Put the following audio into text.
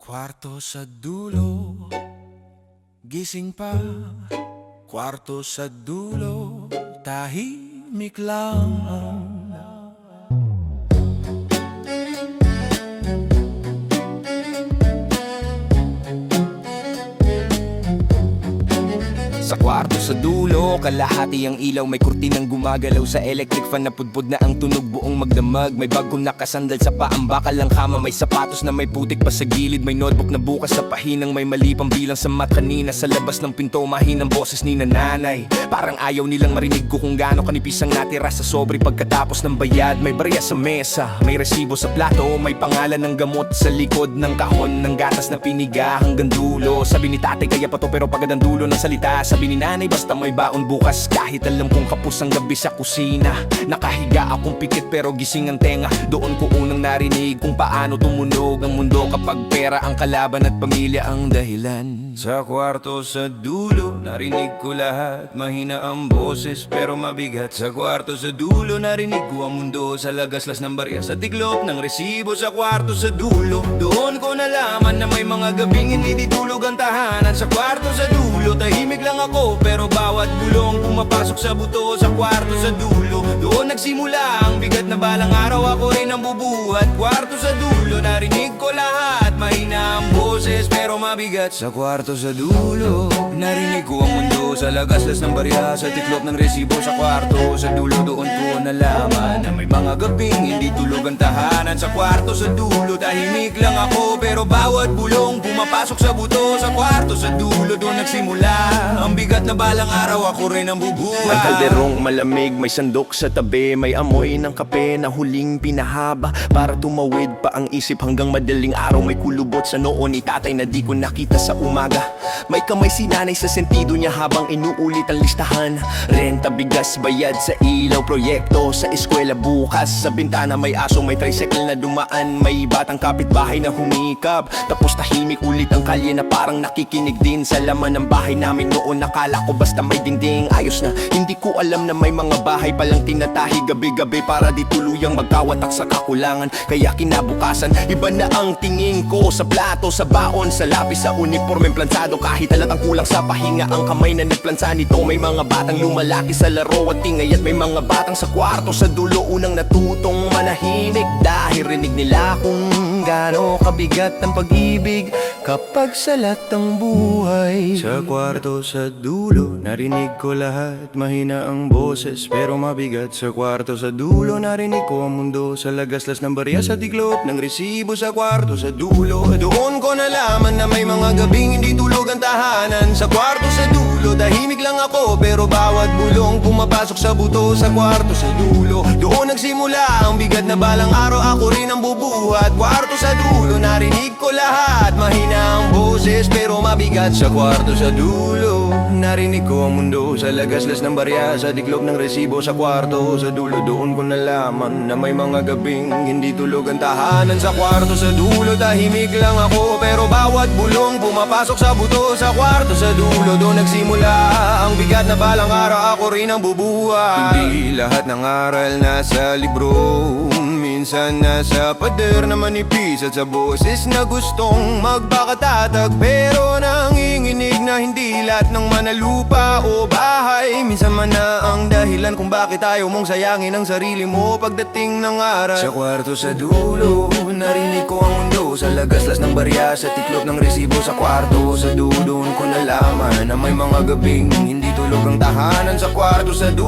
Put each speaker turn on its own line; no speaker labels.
Kwarto sa dulo, gising pa. Kwarto sa dulo, tahimik lang.
Sa kwarto sa dulo, kalahati ang ilaw. May kurtinang gumagalaw sa electric fan na pudpud na ang tunog buong magdamag. May bagong nakasandal sa paang bakal ng kama. May sapatos na may putik pa sa gilid. May notebook na bukas sa pahinang. May mali pang bilang sa mat kanina. Sa labas ng pinto, mahinang boses ni nanay. Parang ayaw nilang marinig ko kung gaano kanipis ang natira sa sobre pagkatapos ng bayad. May barya sa mesa, may resibo sa plato. May pangalan ng gamot sa likod ng kahon. Ng gatas na piniga hanggang dulo. Sabi ni tatay kaya pa to pero pagad ang dulo ng salita. Sabi ni nanay basta may baon bukas. Kahit alam kong kapos ang gabi sa kusina. Nakahiga akong pikit pero gising ang tenga. Doon ko unang narinig kung paano tumunog ang mundo kapag pera ang kalaban at pamilya ang dahilan.
Sa kwarto sa dulo, narinig ko lahat. Mahina ang boses pero mabigat. Sa kwarto sa dulo, narinig ko ang mundo. Sa lagaslas ng barya, sa tiglop ng resibo. Sa kwarto sa dulo, doon ko nalaman na may mga gabing hindi ditulog ang tahanan. Sa kwarto sa dulo, tahimik lang ako pero bawat bulong pumapasok sa buto. Sa kwarto sa dulo, doon nagsimula ang bigat na balang araw. Ako rin ang bubuhat. Kwarto sa dulo, narinig ko lahat. Mahina ang boses pero mabigat. Sa kwarto sa dulo, narinig ko ang mundo. Sa lagaslas ng barya, sa tiklop ng resibo. Sa kwarto sa dulo, doon ko nalaman na may mga gabing hindi tulog ang tahanan. Sa kwarto sa dulo, tahimik lang ako pero bawat bulong pumapasok sa buto. Sa kwarto sa dulo, doon nagsimula ang bigat na balang araw. Ako rin ang bubuhat.
May kalderong malamig, may sandok sa tabi. May amoy ng kape na huling pinahaba para tumawid pa ang isip hanggang madaling araw. May kulubot sa noo ni tatay na di ko nakita sa umaga. May kamay si nanay sa sentido niya habang inuulit ang listahan. Renta, bigas, bayad sa ilaw, proyekto sa eskwela bukas. Sa bintana may aso, may tricycle na dumaan. May batang kapitbahay na humikap. Tapos tahimik ulit ang kalye na parang nakikinig din sa laman ng bahay namin noon. Nakala ko basta may dingding ayos na. Hindi ko alam na may mga bahay palang tinatahi gabi-gabi para di tuluyang magkawatak sa kakulangan. Kaya kinabukasan, iba na ang tingin ko sa plato, sa baon, sa lapis, sa uniforme plansado. Kahit halatang kulang sa pahinga ang kamay na nagplansa nito. May mga batang lumalaki sa laro at tingay. At may mga batang sa kwarto sa dulo unang natutong manahimik. Dahil rinig nila kung gaano kabigat ang pag-ibig kapag salat ang buhay.
Sa kwarto sa dulo, narinig ko lahat. Mahina ang boses pero mabigat. Sa kwarto sa dulo, narinig ko ang mundo. Sa lagaslas ng barya, sa tiglop ng resibo. Sa kwarto sa dulo, doon ko nalaman na may mga gabing hindi tulog ang tahanan. Sa kwarto sa dulo, tahimik lang ako pero bawat bulong pumapasok sa buto. Sa kwarto sa dulo, doon nagsimula ang bigat na balang araw. Ako rin ang bubuhat. Kwarto sa dulo, narinig ko lahat. Mahina ang boses pero mabigat. Sa kwarto sa dulo, narinig ko ang mundo. Sa lagaslas ng barya, sa tiklop ng resibo. Sa kwarto sa dulo, doon ko nalaman na may mga gabing hindi tulog ang tahanan. Sa kwarto sa dulo, tahimik lang ako pero bawat bulong pumapasok sa buto. Sa kwarto sa dulo, doon nagsimula ang bigat na balang araw. Ako rin ang bubuhat. Hindi lahat ng aral nasa libro. Minsan nasa pader na manipis at sa boses na gustong magbakatatag. Pero nanginginig na hindi lahat ng manalupa o bahay. Minsan man na ang dahilan kung bakit ayaw mong sayangin ang sarili mo pagdating ng araw. Sa kwarto sa dulo, narinig ko ang mundo. Sa lagaslas ng barya, sa tiklop ng resibo. Sa kwarto sa dulo, doon ko nalaman na may mga gabing hindi tulog ang tahanan. Sa kwarto sa dulo,